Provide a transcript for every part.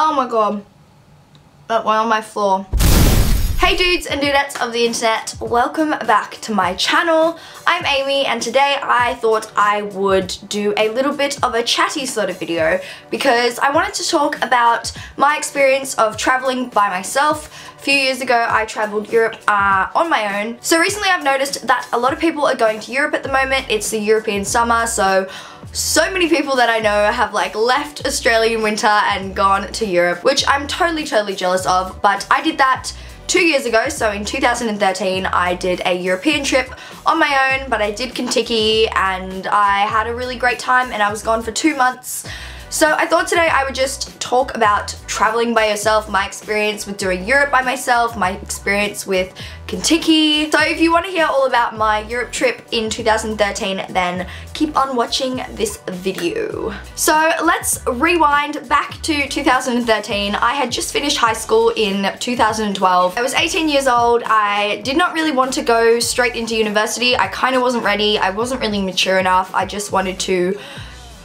Oh my god, that went on my floor. Hey dudes and dudettes of the internet, welcome back to my channel. I'm Amy and today I thought I would do a little bit of a chatty sort of video because I wanted to talk about my experience of traveling by myself. A few years ago I traveled Europe on my own. So recently I've noticed that a lot of people are going to Europe at the moment. It's the European summer, so many people that I know have like left Australian winter and gone to Europe, which I'm totally jealous of, but I did that 2 years ago. So in 2013 I did a European trip on my own, but I did Kentucky and I had a really great time and I was gone for 2 months. So I thought today I would just talk about traveling by yourself, my experience with doing Europe by myself, my experience with Kentucky. So if you want to hear all about my Europe trip in 2013, then keep on watching this video. So let's rewind back to 2013. I had just finished high school in 2012. I was 18 years old. I did not really want to go straight into university. I kind of wasn't ready. I wasn't really mature enough. I just wanted to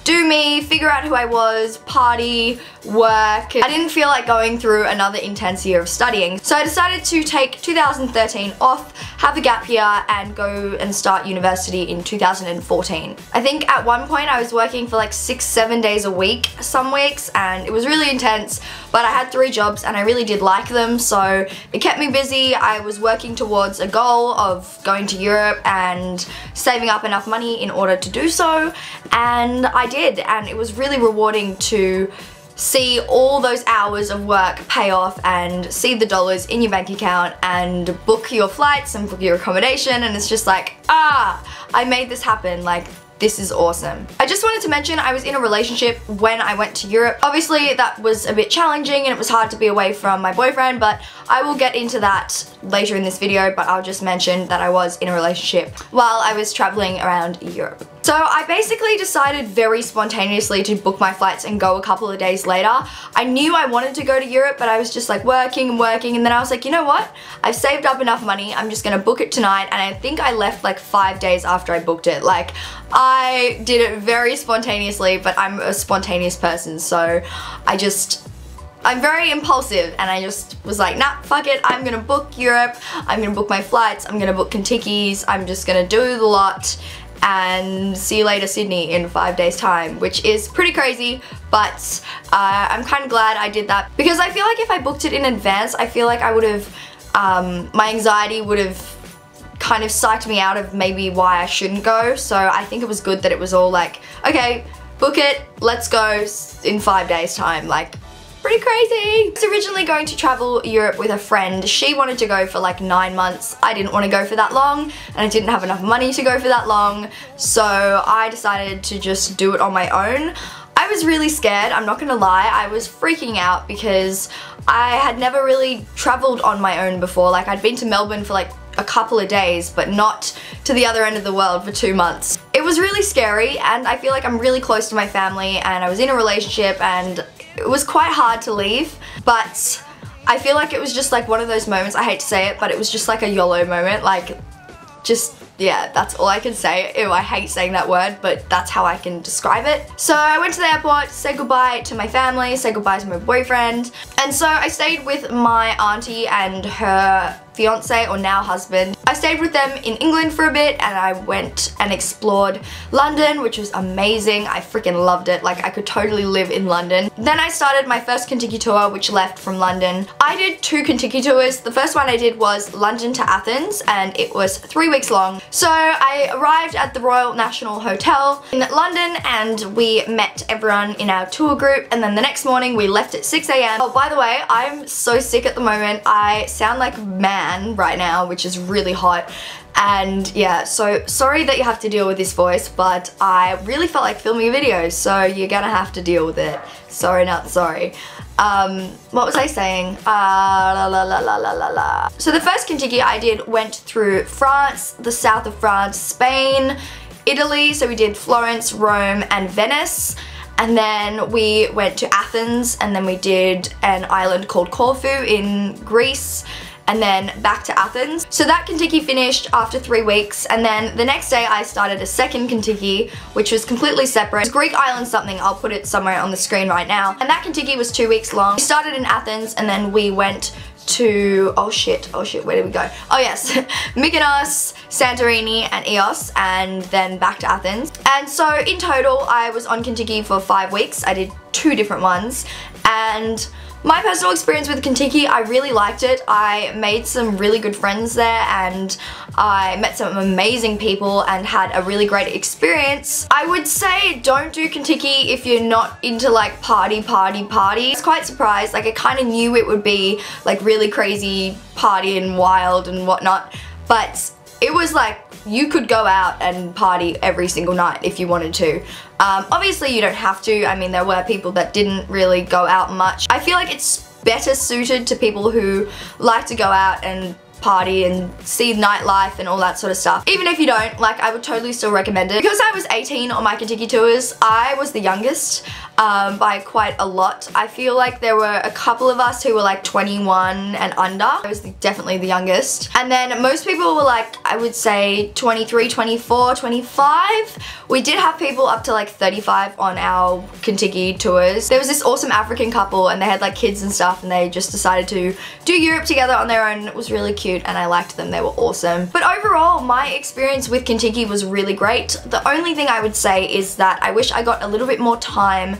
do me, figure out who I was, party, work. I didn't feel like going through another intense year of studying. So I decided to take 2013 off, have a gap year, and go and start university in 2014. I think at one point I was working for like 6-7 days a week some weeks, and it was really intense, but I had 3 jobs and I really did like them, so it kept me busy. I was working towards a goal of going to Europe and saving up enough money in order to do so, and I did, and it was really rewarding to see all those hours of work pay off and see the dollars in your bank account and book your flights and book your accommodation, and it's just like, I made this happen. Like, this is awesome. I just wanted to mention I was in a relationship when I went to Europe. Obviously that was a bit challenging and it was hard to be away from my boyfriend, but I will get into that later in this video, but I'll just mention that I was in a relationship while I was traveling around Europe. So I basically decided very spontaneously to book my flights and go a couple of days later. I knew I wanted to go to Europe, but I was just like working, and then I was like, you know what? I've saved up enough money, I'm just gonna book it tonight, and I think I left like 5 days after I booked it. Like, I did it very spontaneously, but I'm a spontaneous person, so I'm very impulsive, and I just was like, nah, fuck it, I'm gonna book Europe, I'm gonna book my flights, I'm gonna book Kentucky's, I'm just gonna do the lot, and see you later Sydney in 5 days time, which is pretty crazy, but I'm kind of glad I did that, because I feel like if I booked it in advance, I feel like I would have, my anxiety would have kind of psyched me out of maybe why I shouldn't go. So I think it was good that it was all like, okay, book it, let's go in 5 days time. Like, pretty crazy. I was originally going to travel Europe with a friend. She wanted to go for like 9 months. I didn't want to go for that long, and I didn't have enough money to go for that long, so I decided to just do it on my own. I was really scared, I'm not gonna lie. I was freaking out because I had never really traveled on my own before. Like, I'd been to Melbourne for like a couple of days, but not to the other end of the world for 2 months. It was really scary, and I feel like I'm really close to my family, and I was in a relationship, and it was quite hard to leave, but I feel like it was just like one of those moments, I hate to say it, but it was just like a YOLO moment. Like, just, yeah, that's all I can say. Ew, I hate saying that word, but that's how I can describe it. So I went to the airport, said goodbye to my family, said goodbye to my boyfriend, and so I stayed with my auntie and her fiance, or now husband. I stayed with them in England for a bit, and I went and explored London, which was amazing. I freaking loved it. Like, I could totally live in London. Then I started my first Kentucky tour, which left from London. I did 2 Kentucky tours. The first one I did was London to Athens, and it was 3 weeks long. So I arrived at the Royal National Hotel in London, and we met everyone in our tour group, and then the next morning we left at 6 AM. Oh, by the way, I'm so sick at the moment. I sound like mad right now, which is really hot, and yeah, so sorry that you have to deal with this voice, but I really felt like filming videos, so you're gonna have to deal with it. Sorry, not sorry. What was I saying? So the first Kentucky I did went through France, the south of France, Spain, Italy, so we did Florence, Rome, and Venice. And then we went to Athens, and then we did an island called Corfu in Greece, and then back to Athens. So that Kentucky finished after 3 weeks, and then the next day I started a second Kentucky, which was completely separate. It's Greek island something, I'll put it somewhere on the screen right now. And that Kentucky was 2 weeks long. We started in Athens, and then we went to, oh shit, where did we go? Oh yes, Mykonos, Santorini, and Ios, and then back to Athens. And so in total, I was on Kentucky for 5 weeks. I did 2 different ones, and my personal experience with Kentucky, I really liked it. I made some really good friends there, and I met some amazing people and had a really great experience. I would say don't do Kentucky if you're not into like party. I was quite surprised, like I kind of knew it would be like really crazy party and wild and whatnot, but it was like you could go out and party every single night if you wanted to. Obviously you don't have to. I mean, there were people that didn't really go out much. I feel like it's better suited to people who like to go out and party and see nightlife and all that sort of stuff. Even if you don't, like, I would totally still recommend it. Because I was 18 on my Kentucky tours, I was the youngest by quite a lot. I feel like there were a couple of us who were like 21 and under. I was definitely the youngest. And then most people were like, I would say 23, 24, 25. We did have people up to like 35 on our Kentucky tours. There was this awesome African couple, and they had like kids and stuff, and they just decided to do Europe together on their own. It was really cute, and I liked them. They were awesome. But overall, my experience with Kentucky was really great. The only thing I would say is that I wish I got a little bit more time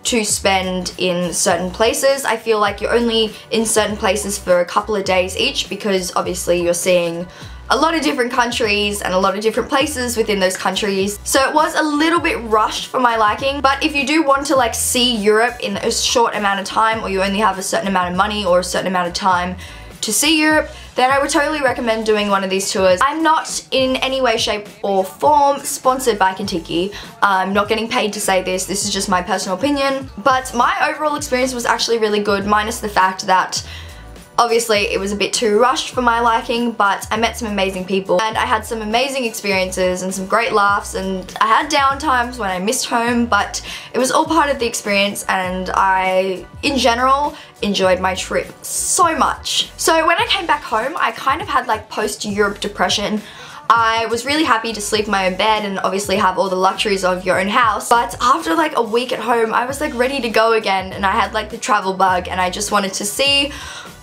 to spend in certain places. I feel like you're only in certain places for a couple of days each, because obviously you're seeing a lot of different countries and a lot of different places within those countries. So it was a little bit rushed for my liking, but if you do want to like see Europe in a short amount of time, or you only have a certain amount of money or a certain amount of time to see Europe, then I would totally recommend doing one of these tours. I'm not in any way, shape or form sponsored by Kentucky. I'm not getting paid to say this. This is just my personal opinion. But my overall experience was actually really good, minus the fact that obviously it was a bit too rushed for my liking, but I met some amazing people and I had some amazing experiences and some great laughs, and I had down times when I missed home, but it was all part of the experience, and I, in general, enjoyed my trip so much. So when I came back home, I kind of had like post-Europe depression. I was really happy to sleep in my own bed and obviously have all the luxuries of your own house, but after like a week at home, I was like ready to go again, and I had like the travel bug, and I just wanted to see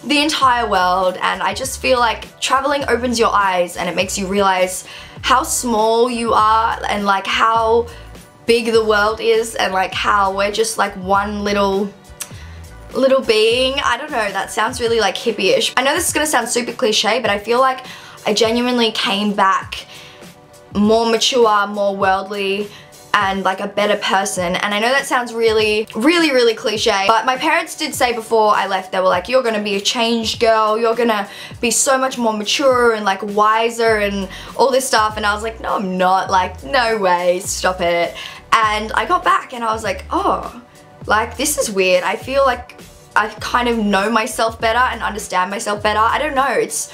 the entire world. And I just feel like traveling opens your eyes, and it makes you realize how small you are, and like how big the world is, and like how we're just like one little being. I don't know, that sounds really like hippie-ish. I know this is gonna sound super cliche, but I feel like I genuinely came back more mature, more worldly, and like a better person. And I know that sounds really cliche, but my parents did say before I left, they were like, you're gonna be a changed girl, you're gonna be so much more mature and like wiser and all this stuff. And I was like, no, I'm not. Like, no way, stop it. And I got back and I was like, oh, like this is weird. I feel like I kind of know myself better and understand myself better. I don't know, it's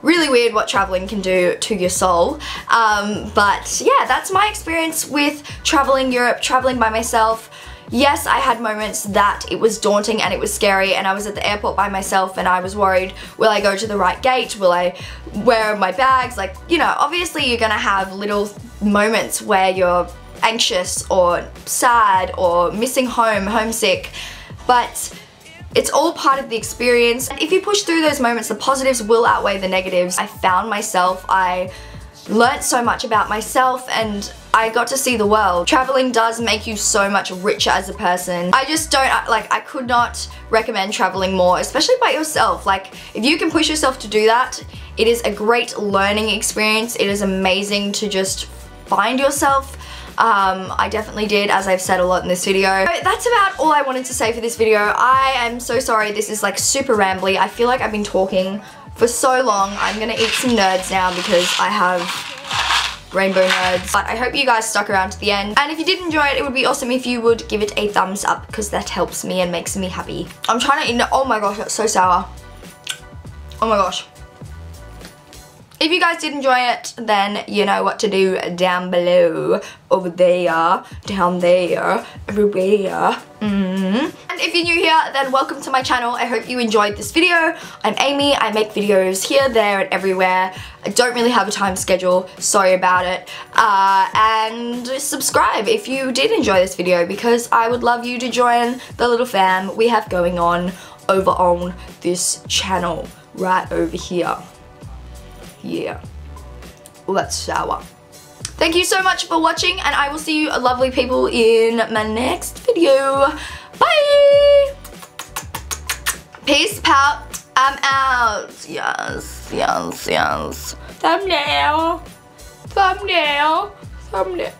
really weird what traveling can do to your soul. But yeah, that's my experience with traveling Europe, traveling by myself. Yes, I had moments that it was daunting and it was scary, and I was at the airport by myself and I was worried, will I go to the right gate? Will I wear my bags? Like, you know, obviously you're gonna have little moments where you're anxious or sad or missing home, homesick, but it's all part of the experience. If you push through those moments, the positives will outweigh the negatives. I found myself, I learnt so much about myself, and I got to see the world. Traveling does make you so much richer as a person. I just don't, like, I could not recommend traveling more, especially by yourself. Like, if you can push yourself to do that, it is a great learning experience. It is amazing to just find yourself. I definitely did, as I've said a lot in this video. So that's about all I wanted to say for this video. I am so sorry this is like super rambly. I feel like I've been talking for so long. I'm gonna eat some nerds now because I have rainbow nerds. But I hope you guys stuck around to the end. And if you did enjoy it, it would be awesome if you would give it a thumbs up, because that helps me and makes me happy. I'm trying to eat, oh my gosh, that's so sour. Oh my gosh. If you guys did enjoy it, then you know what to do down below, over there, down there, everywhere. And And if you're new here, then welcome to my channel. I hope you enjoyed this video. I'm Amy. I make videos here, there, and everywhere. I don't really have a time schedule. Sorry about it. And subscribe if you did enjoy this video, because I would love you to join the little fam we have going on over on this channel. Right over here. Yeah. Let's shower. Thank you so much for watching, and I will see you lovely people in my next video. Bye! Peace out. I'm out. Yes, yes, yes. Thumbnail. Thumbnail. Thumbnail.